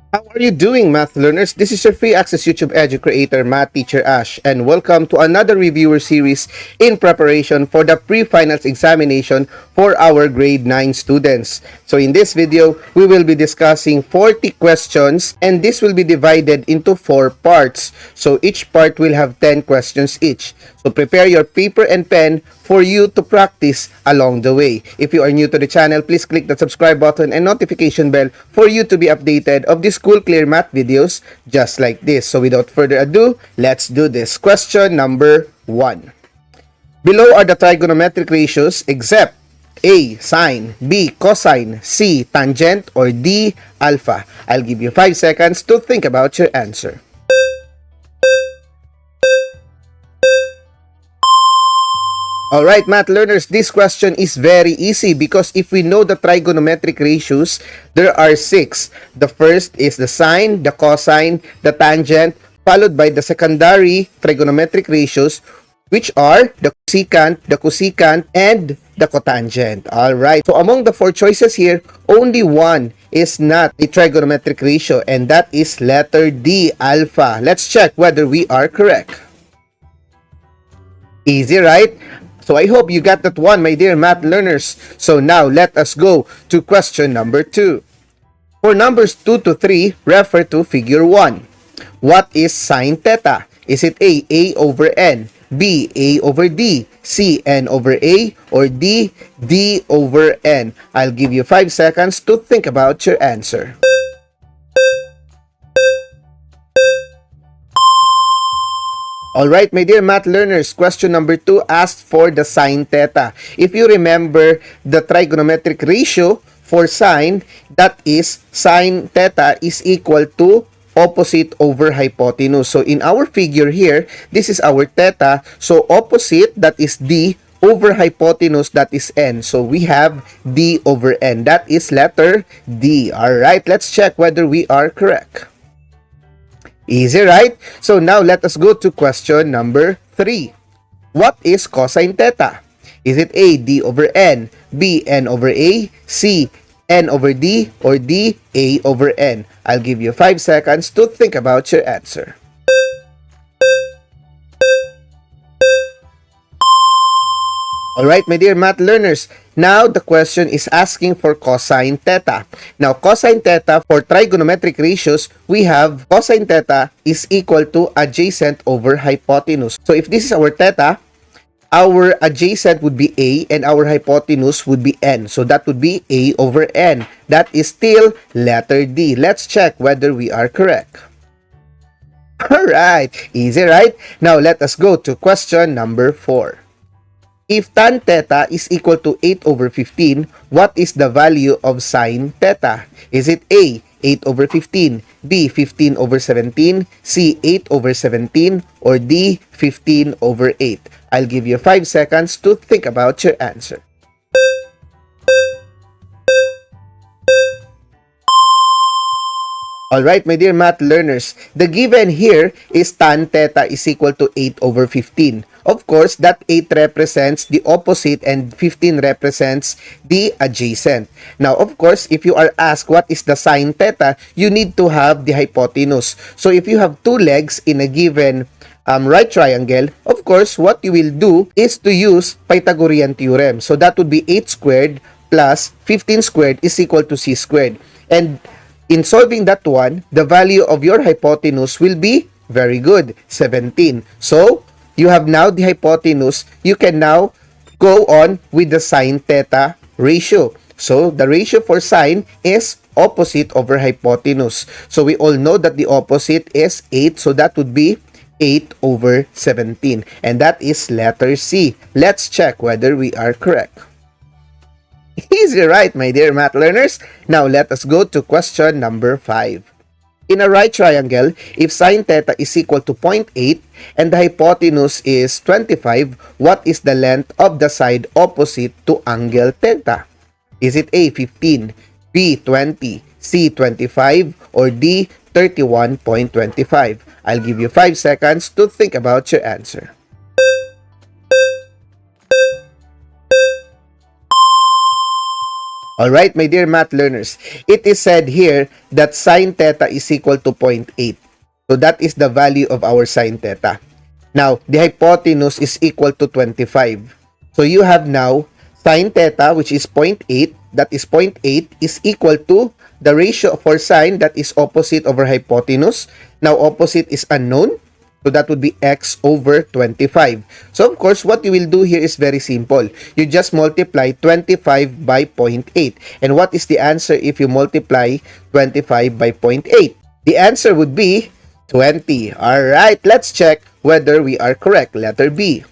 How are you doing, math learners? This is your free access YouTube edu creator, Math Teacher Ash, and welcome to another reviewer series in preparation for the pre-finals examination for our grade 9 students. So in this video, we will be discussing 40 questions, and this will be divided into 4 parts. So each part will have 10 questions each. So prepare your paper and pen for you to practice along the way. If you are new to the channel, please click the subscribe button and notification bell for you to be updated of the School Clear Math videos just like this. So without further ado, let's do this. Question number 1. Below are the trigonometric ratios except A. Sine, B. Cosine, C. Tangent, or D. Alpha. I'll give you 5 seconds to think about your answer. Alright, math learners, this question is very easy because if we know the trigonometric ratios, there are 6. The first is the sine, the cosine, the tangent, followed by the secondary trigonometric ratios, which are the cosecant, and the cotangent. Alright, so among the 4 choices here, only one is not a trigonometric ratio, and that is letter D, alpha. Let's check whether we are correct. Easy, right? So I hope you got that one, my dear math learners. So now let us go to question number 2. For numbers 2 to 3, refer to figure 1. What is sine theta? Is it A over N, B, A over D, C, N over A, or D, D over N? I'll give you 5 seconds to think about your answer. Alright, my dear math learners, question number 2 asked for the sine theta. If you remember the trigonometric ratio for sine, that is sine theta is equal to opposite over hypotenuse. So in our figure here, this is our theta. So opposite, that is D, over hypotenuse, that is N. So we have D over N. That is letter D. Alright, let's check whether we are correct. Easy, right? So now let us go to question number 3. What is cosine theta? Is it A, D over N, B, N over A, C, N over D, or D, A over N? I'll give you 5 seconds to think about your answer. Alright, my dear math learners, now the question is asking for cosine theta. Now, cosine theta for trigonometric ratios, we have cosine theta is equal to adjacent over hypotenuse. So, if this is our theta, our adjacent would be A and our hypotenuse would be N. So, that would be A over N. That is still letter D. Let's check whether we are correct. Alright, easy, right? Now, let us go to question number 4. If tan theta is equal to 8 over 15, what is the value of sine theta? Is it A, 8 over 15, B, 15 over 17, C, 8 over 17, or D, 15 over 8? I'll give you 5 seconds to think about your answer. Alright, my dear math learners, the given here is tan theta is equal to 8 over 15. Of course, that 8 represents the opposite and 15 represents the adjacent. Now, of course, if you are asked what is the sine theta, you need to have the hypotenuse. So, if you have 2 legs in a given right triangle, of course, what you will do is to use Pythagorean theorem. So, that would be 8 squared plus 15 squared is equal to c squared. And in solving that one, the value of your hypotenuse will be very good, 17. So, you have now the hypotenuse. You can now go on with the sine theta ratio. So, the ratio for sine is opposite over hypotenuse. So, we all know that the opposite is 8. So, that would be 8 over 17. And that is letter C. Let's check whether we are correct. Easy, right, my dear math learners? Now, let us go to question number 5. In a right triangle, if sine theta is equal to 0.8 and the hypotenuse is 25, what is the length of the side opposite to angle theta? Is it A, 15, B, 20, C, 25, or D, 31.25? I'll give you 5 seconds to think about your answer. Alright, my dear math learners, it is said here that sine theta is equal to 0.8. So that is the value of our sine theta. Now, the hypotenuse is equal to 25. So you have now sine theta, which is 0.8, that is 0.8 is equal to the ratio for sine, that is opposite over hypotenuse. Now, opposite is unknown. So that would be x over 25. So of course, what you will do here is very simple. You just multiply 25 by 0.8. And what is the answer if you multiply 25 by 0.8? The answer would be 20. Alright, let's check whether we are correct. Letter B.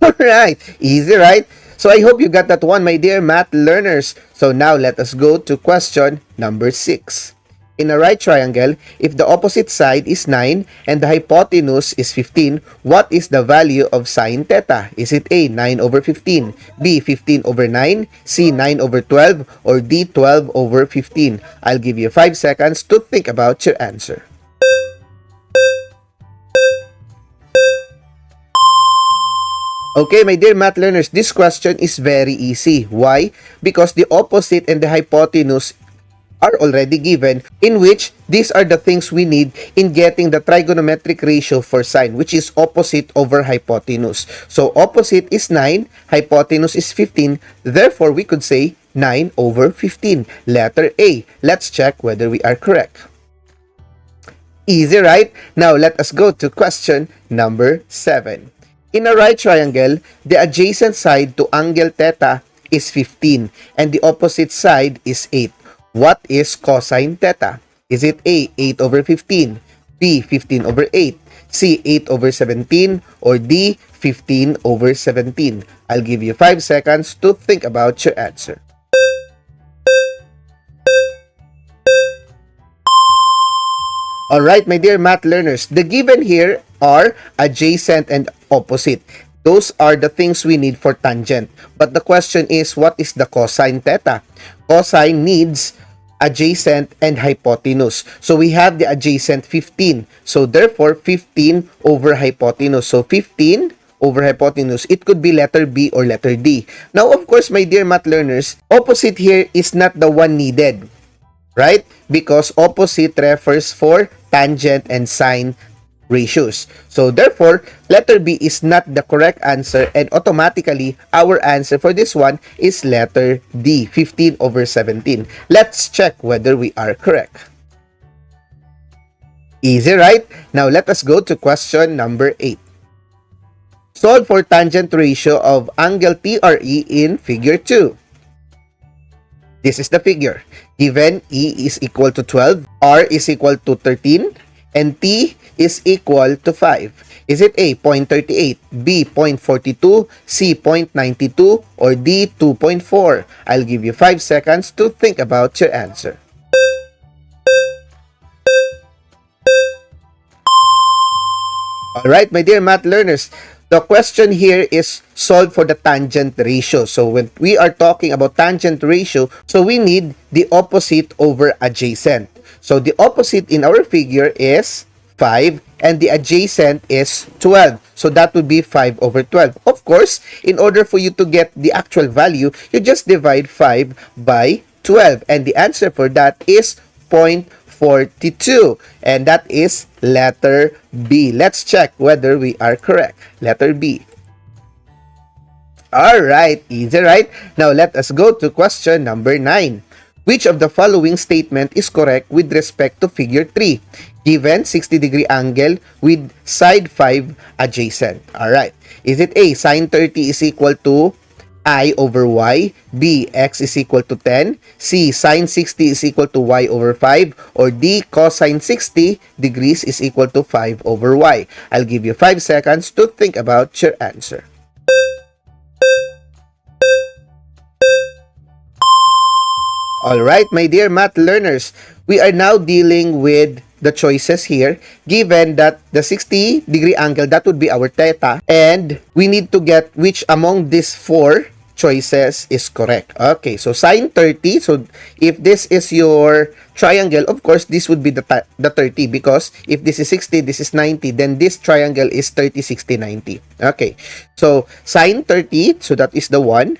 Alright, easy, right? So I hope you got that one, my dear math learners. So now let us go to question number 6. In a right triangle, if the opposite side is 9 and the hypotenuse is 15, what is the value of sine theta? Is it A, 9 over 15, B, 15 over 9, C, 9 over 12, or D, 12 over 15? I'll give you 5 seconds to think about your answer. Okay, my dear math learners, this question is very easy. Why? Because the opposite and the hypotenuse are already given, in which these are the things we need in getting the trigonometric ratio for sine, which is opposite over hypotenuse. So opposite is 9, hypotenuse is 15, therefore we could say 9 over 15. Letter A. Let's check whether we are correct. Easy, right? Now let us go to question number 7. In a right triangle, the adjacent side to angle theta is 15 and the opposite side is 8. What is cosine theta? Is it A, 8 over 15, B, 15 over 8, C, 8 over 17, or D, 15 over 17? I'll give you 5 seconds to think about your answer. Alright, my dear math learners, the given here are adjacent and opposite. Those are the things we need for tangent. But the question is, what is the cosine theta? Cosine needs adjacent and hypotenuse. So we have the adjacent 15. So therefore, 15 over hypotenuse. So 15 over hypotenuse, it could be letter B or letter D. Now, of course, my dear math learners, opposite here is not the one needed, right? Because opposite refers for tangent and sine ratios. So therefore, letter B is not the correct answer, and automatically our answer for this one is letter D, 15 over 17. Let's check whether we are correct. Easy, right? Now let us go to question number 8. Solve for tangent ratio of angle TRE in figure 2. This is the figure. Given E is equal to 12, R is equal to 13, and T is equal to 5. Is it A, 0.38, B, 0.42, C, 0.92, or D, 2.4? I'll give you 5 seconds to think about your answer. Alright, my dear math learners, the question here is solve for the tangent ratio. So when we are talking about tangent ratio, so we need the opposite over adjacent. So the opposite in our figure is 5 and the adjacent is 12. So that would be 5 over 12. Of course, in order for you to get the actual value, you just divide 5 by 12. And the answer for that is 0.42. And that is letter B. Let's check whether we are correct. Letter B. Alright, easy, right? Now let us go to question number 9. Which of the following statement is correct with respect to figure 3? Given 60-degree angle with side 5 adjacent. Alright. Is it A, sine 30 is equal to I over Y, B, X is equal to 10, C, sine 60 is equal to Y over 5, or D, cosine 60 degrees is equal to 5 over Y? I'll give you 5 seconds to think about your answer. Alright, my dear math learners, we are now dealing with the choices here. Given that the 60-degree angle, that would be our theta, and we need to get which among these 4 choices is correct. Okay, so sine 30, so if this is your triangle, of course, this would be the 30, because if this is 60, this is 90, then this triangle is 30, 60, 90. Okay, so sine 30, so that is the one.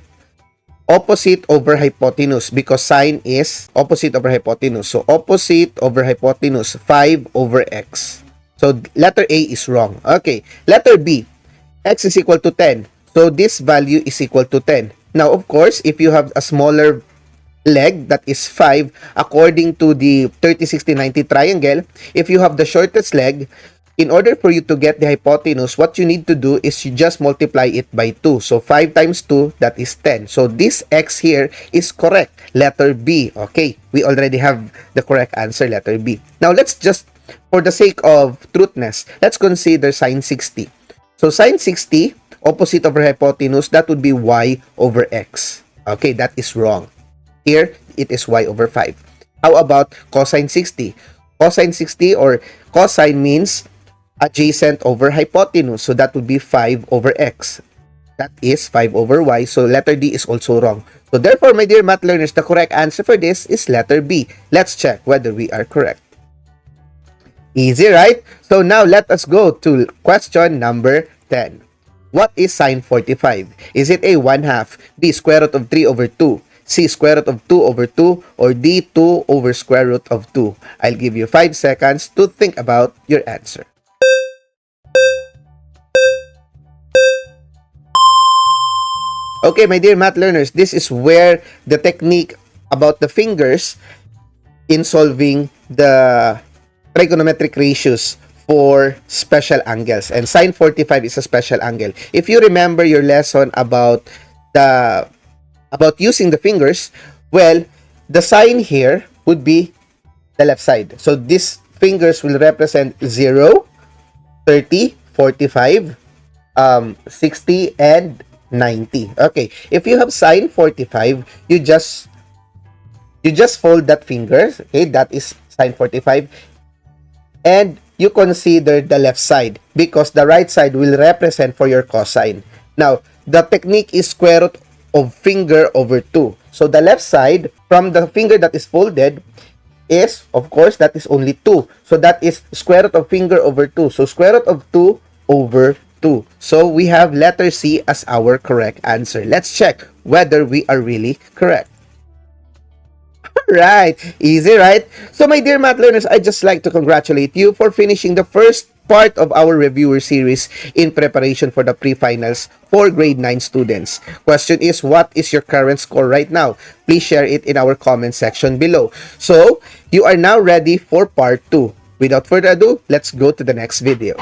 opposite over hypotenuse because sine is opposite over hypotenuse. So, opposite over hypotenuse, 5 over x. So, letter A is wrong. Okay. Letter B, x is equal to 10. So, this value is equal to 10. Now, of course, if you have a smaller leg that is 5, according to the 30, 60, 90 triangle, if you have the shortest leg, in order for you to get the hypotenuse, what you need to do is you just multiply it by 2. So, 5 times 2, that is 10. So, this x here is correct. Letter B. Okay, we already have the correct answer, letter B. Now, let's just, for the sake of truthness, let's consider sine 60. So, sine 60, opposite over hypotenuse, that would be y over x. Okay, that is wrong. Here, it is y over 5. How about cosine 60? Cosine 60 or cosine means adjacent over hypotenuse. So, that would be 5 over x. That is 5 over y. So, letter D is also wrong. So, therefore, my dear math learners, the correct answer for this is letter B. Let's check whether we are correct. Easy, right? So, now let us go to question number 10. What is sine 45? Is it A, 1/2, B, square root of 3 over 2, C, square root of 2 over 2, or D, 2 over square root of 2? I'll give you 5 seconds to think about your answer. Okay, my dear math learners, this is where the technique about the fingers in solving the trigonometric ratios for special angles. And sine 45 is a special angle. If you remember your lesson about using the fingers, well, the sign here would be the left side. So these fingers will represent 0, 30, 45, 60, and 90. Okay, if you have sine 45, you just fold that fingers. Okay, that is sine 45, and you consider the left side because the right side will represent for your cosine. Now, the technique is square root of finger over 2. So, the left side from the finger that is folded is, of course, that is only 2. So, that is square root of finger over 2. So, square root of 2 over 2. So, we have letter C as our correct answer. Let's check whether we are really correct. Right, easy, right? So, my dear math learners, I'd just like to congratulate you for finishing the first part of our reviewer series in preparation for the pre-finals for grade 9 students. Question is, what is your current score right now? Please share it in our comment section below. So, you are now ready for part 2. Without further ado, let's go to the next video.